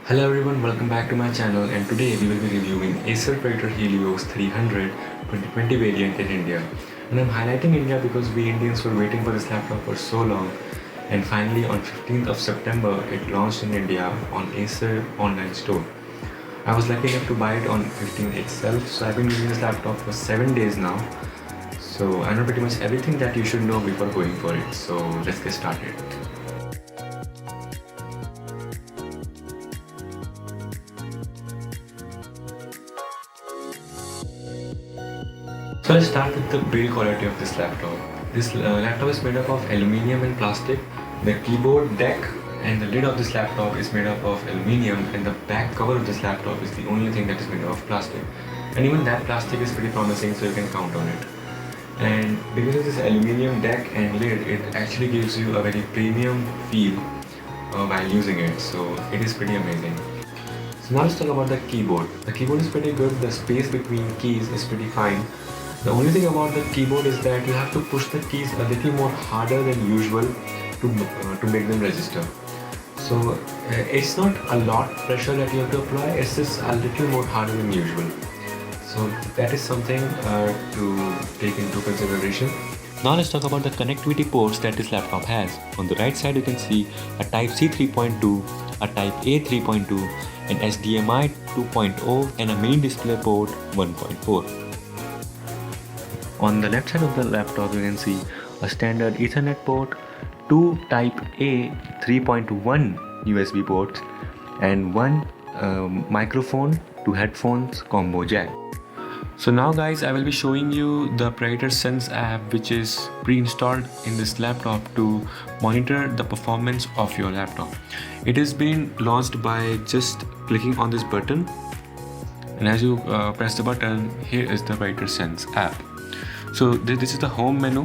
Hello everyone, welcome back to my channel, and today we will be reviewing Acer Predator Helios 300 2020 variant in India. And I'm highlighting India because we Indians were waiting for this laptop for so long, and finally on 15th of September it launched in India on Acer online store. I was lucky enough to buy it on 15th itself, so I've been using this laptop for 7 days now. So I know pretty much everything that you should know before going for it, so let's get started. So let's start with the build quality of this laptop. This laptop is made up of aluminium and plastic. The keyboard deck and the lid of this laptop is made up of aluminium, and the back cover of this laptop is the only thing that is made of plastic. And even that plastic is pretty promising, so you can count on it. And because of this aluminium deck and lid, it actually gives you a very premium feel while using it, so it is pretty amazing. So now let's talk about the keyboard. The keyboard is pretty good, the space between keys is pretty fine. The only thing about the keyboard is that you have to push the keys a little more harder than usual to make them register. So it's not a lot pressure that you have to apply, it's just a little more harder than usual. So that is something to take into consideration. Now let's talk about the connectivity ports that this laptop has. On the right side you can see a Type-C 3.2, a Type-A 3.2, an HDMI 2.0 and a mini display port 1.4. On the left side of the laptop you can see a standard Ethernet port, two Type-A 3.1 USB ports and one microphone to headphones combo jack. So now guys, I will be showing you the Predator Sense app, which is pre-installed in this laptop to monitor the performance of your laptop. It has been launched by just clicking on this button, and as you press the button, here is the Predator Sense app. So this is the home menu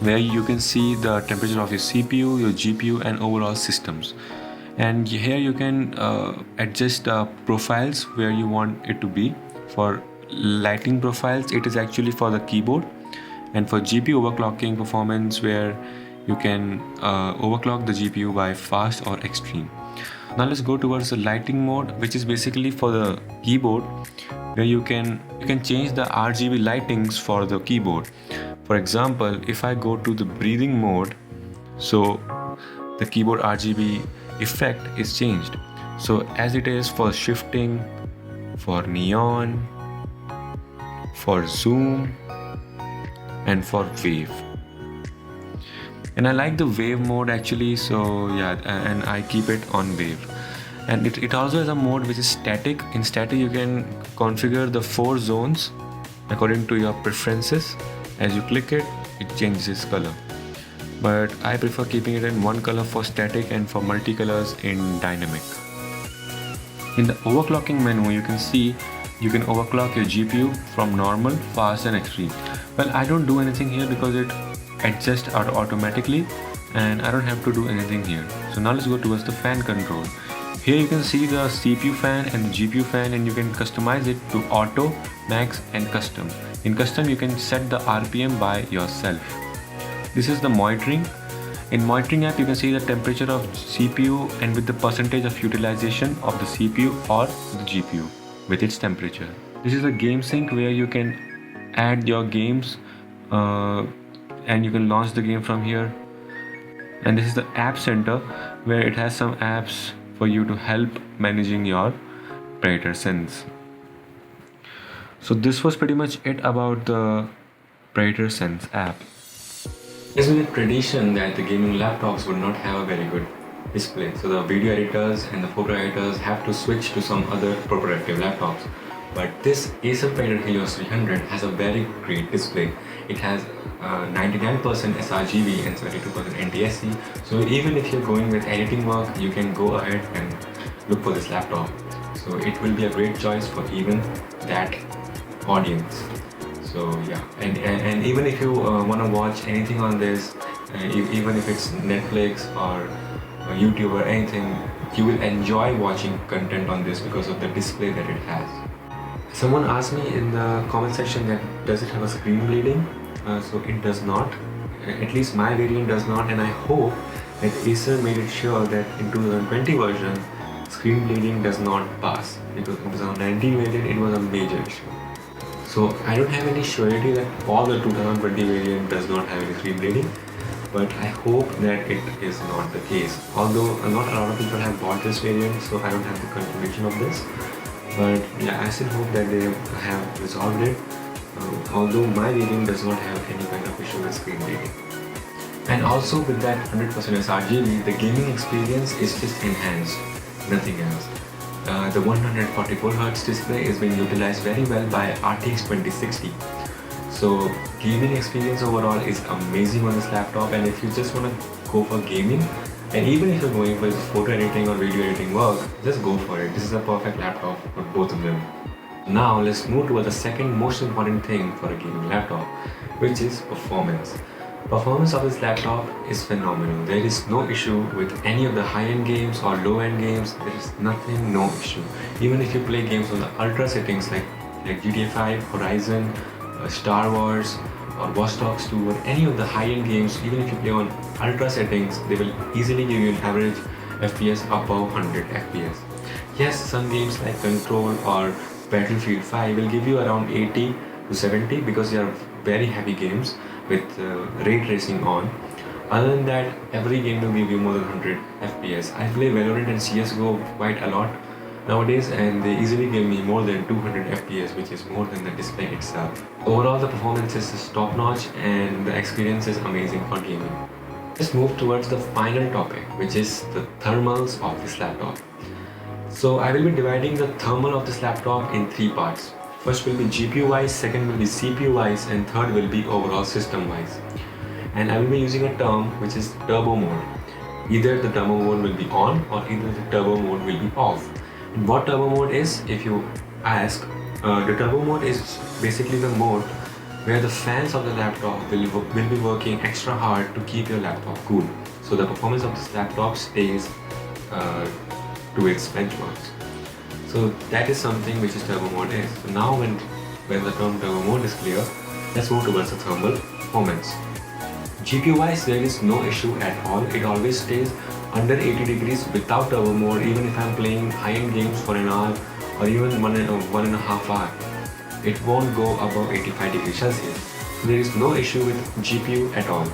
where you can see the temperature of your CPU, your GPU and overall systems. And here you can adjust the profiles where you want it to be. For lighting profiles, it is actually for the keyboard, and for GPU overclocking performance, where you can overclock the GPU by fast or extreme. Now let's go towards the lighting mode, which is basically for the keyboard, where you can change the RGB lightings for the keyboard. For example, if I go to the breathing mode, so the keyboard RGB effect is changed. So as it is for shifting, for neon, for zoom and for wave. And I like the wave mode actually, so yeah, and I keep it on wave. And it also has a mode which is static. In static you can configure the 4 zones according to your preferences. As you click it, it changes its color. But I prefer keeping it in one color for static and for multicolors in dynamic. In the overclocking menu you can see you can overclock your GPU from normal, fast and extreme. Well, I don't do anything here because it adjusts automatically and I don't have to do anything here. So now let's go towards the fan control. Here you can see the CPU fan and the GPU fan, and you can customize it to auto, max and custom. In custom you can set the RPM by yourself. This is the monitoring. In monitoring app you can see the temperature of CPU and with the percentage of utilization of the CPU or the GPU with its temperature. This is a game sync where you can add your games and you can launch the game from here. And this is the app center where it has some apps for you to help managing your Predator Sense. So this was pretty much it about the Predator Sense app. There's been a tradition that the gaming laptops would not have a very good display, so the video editors and the photo editors have to switch to some other proprietary laptops. But this Acer Predator Helios 300 has a very great display. It has 99% sRGB and 72% NTSC, so even if you're going with editing work, you can go ahead and look for this laptop. So it will be a great choice for even that audience. So yeah, and even if you want to watch anything on this, even if it's Netflix or YouTube or anything, you will enjoy watching content on this because of the display that it has. Someone asked me in the comment section that does it have a screen bleeding? So it does not. At least my variant does not, and I hope that Acer made it sure that in 2020 version screen bleeding does not pass, because it was on 19 variant, it was a major issue. So I don't have any surety that all the 2020 variant does not have any screen bleeding, but I hope that it is not the case. Although not a lot of people have bought this variant, so I don't have the confirmation of this. But yeah, I still hope that they have resolved it. Although my variant does not have any kind of issue with screen bleeding. And also with that 100% sRGB, the gaming experience is just enhanced, nothing else. The 144Hz display is being utilized very well by RTX 2060. So gaming experience overall is amazing on this laptop, and if you just want to go for gaming, and even if you're going for photo editing or video editing work, just go for it. This is a perfect laptop for both of them. Now let's move to the second most important thing for a gaming laptop, which is performance. Performance of this laptop is phenomenal. There is no issue with any of the high-end games or low-end games. There is nothing, no issue. Even if you play games on the ultra settings like GTA 5, Horizon, Star Wars, or Watch Dogs 2, or any of the high-end games, even if you play on ultra settings, they will easily give you an average FPS above 100 FPS. Yes, some games like Control or Battlefield 5 will give you around 80 to 70 because they are very heavy games with ray tracing on. Other than that, every game will give you more than 100 FPS. I play Valorant and CSGO quite a lot nowadays, and they easily give me more than 200 FPS, which is more than the display itself. Overall, the performance is top notch and the experience is amazing for gaming. Let's move towards the final topic, which is the thermals of this laptop. So I will be dividing the thermal of this laptop in three parts. First will be GPU wise, second will be CPU wise, and third will be overall system wise. And I will be using a term which is turbo mode. Either the turbo mode will be on or either the turbo mode will be off. And what turbo mode is, if you ask, the turbo mode is basically the mode where the fans of the laptop will be working extra hard to keep your laptop cool. So the performance of this laptop stays to its benchmarks. So that is something which is turbo mode is. So now when the term turbo mode is clear, let's move towards the thermal performance. GPU wise, there is no issue at all. It always stays under 80 degrees without turbo mode, even if I'm playing high-end games for an hour or even one and a half hour. It won't go above 85 degrees Celsius. So there is no issue with GPU at all.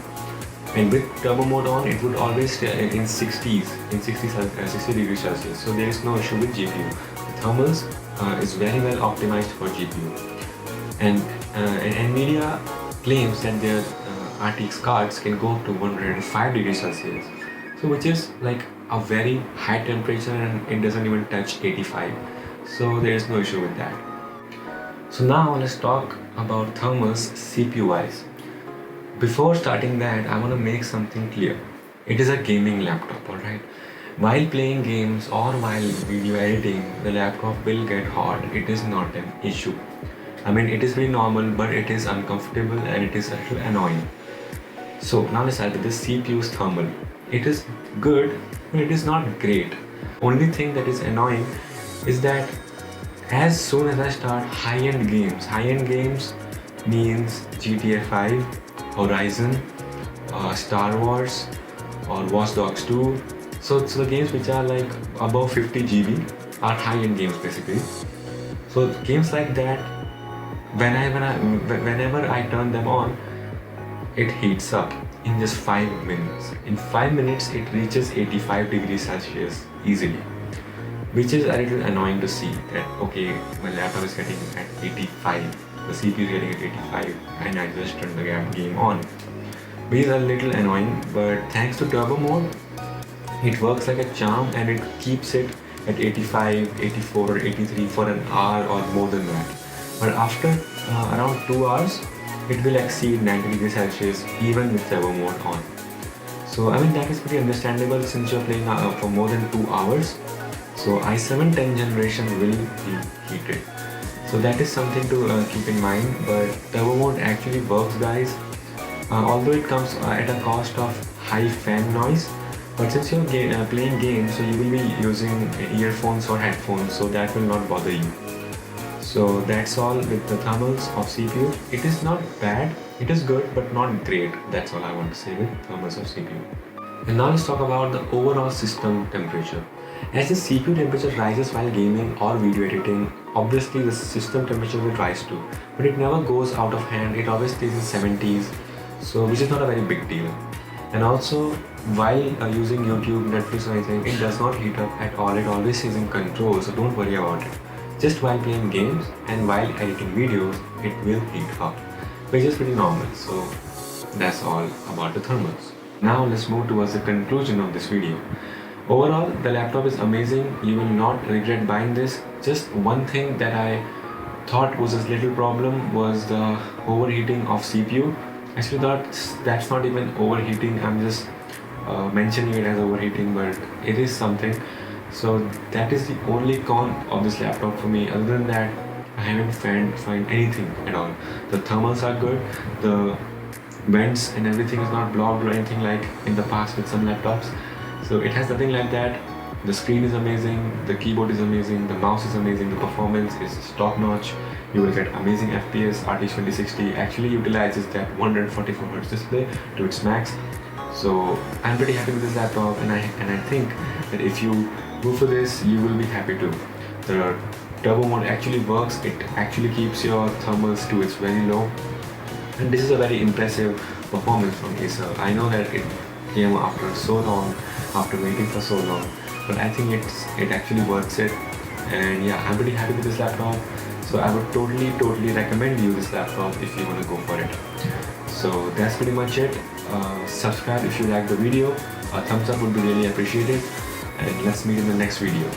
And with turbo mode on, it would always stay in 60 degrees Celsius. So there is no issue with GPU. The thermals is very well optimized for GPU. And Nvidia claims that their RTX cards can go up to 105 degrees Celsius. So which is like a very high temperature, and it doesn't even touch 85. So there is no issue with that. So now let's talk about thermals CPU wise. Before starting that, I want to make something clear. It is a gaming laptop, alright? While playing games or while video editing, the laptop will get hot. It is not an issue. I mean, it is very normal, but it is uncomfortable and it is a little annoying. So now let's start with the CPU's thermal. It is good, but it is not great. Only thing that is annoying is that as soon as I start high-end games means GTA 5, Horizon, Star Wars, or Watch Dogs 2. So the games which are like above 50 GB are high-end games basically. So games like that, whenever I turn them on, it heats up in just 5 minutes. In 5 minutes, it reaches 85 degrees Celsius easily, which is a little annoying to see that, okay, my laptop is getting at 85, the CPU is getting at 85, and I just turned the game on. Which is a little annoying, but thanks to turbo mode, it works like a charm and it keeps it at 85, 84 or 83 for an hour or more than that. But after around 2 hours, it will exceed 90 degrees Celsius even with turbo mode on. So I mean, that is pretty understandable since you're playing for more than 2 hours. So i7 10th generation will be heated. So that is something to keep in mind, but turbo mode actually works, guys. Although it comes at a cost of high fan noise, but since you're playing games, so you will be using earphones or headphones, so that will not bother you. So that's all with the thermals of CPU. It is not bad, it is good, but not great. That's all I want to say with thermals of CPU. And now let's talk about the overall system temperature. As the CPU temperature rises while gaming or video editing, obviously the system temperature will rise too, but it never goes out of hand. It always stays in 70s, so which is not a very big deal. And also, while using YouTube, Netflix or anything, it does not heat up at all. It always stays in control, so don't worry about it. Just while playing games and while editing videos, it will heat up, which is pretty normal. So that's all about the thermals. Now let's move towards the conclusion of this video. Overall, the laptop is amazing. You will not regret buying this. Just one thing that I thought was a little problem was the overheating of CPU. Actually, that's not even overheating. I'm just mentioning it as overheating, but it is something. So that is the only con of this laptop for me. Other than that, I haven't find anything at all. The thermals are good. The vents and everything is not blocked or anything like in the past with some laptops. So it has nothing like that. The screen is amazing, the keyboard is amazing, the mouse is amazing, the performance is top notch. You will get amazing FPS. RTX 2060 actually utilizes that 144Hz display to its max. So I'm pretty happy with this laptop, and I think that if you go for this, you will be happy too. The turbo mode actually works. It actually keeps your thermals to its very low, and this is a very impressive performance from Acer. I know that it came after so long, after waiting for so long, but I think it actually works it. And yeah, I'm pretty happy with this laptop. So I would totally recommend you this laptop if you want to go for it. So that's pretty much it. Subscribe if you like the video. A thumbs up would be really appreciated. And let's meet in the next video.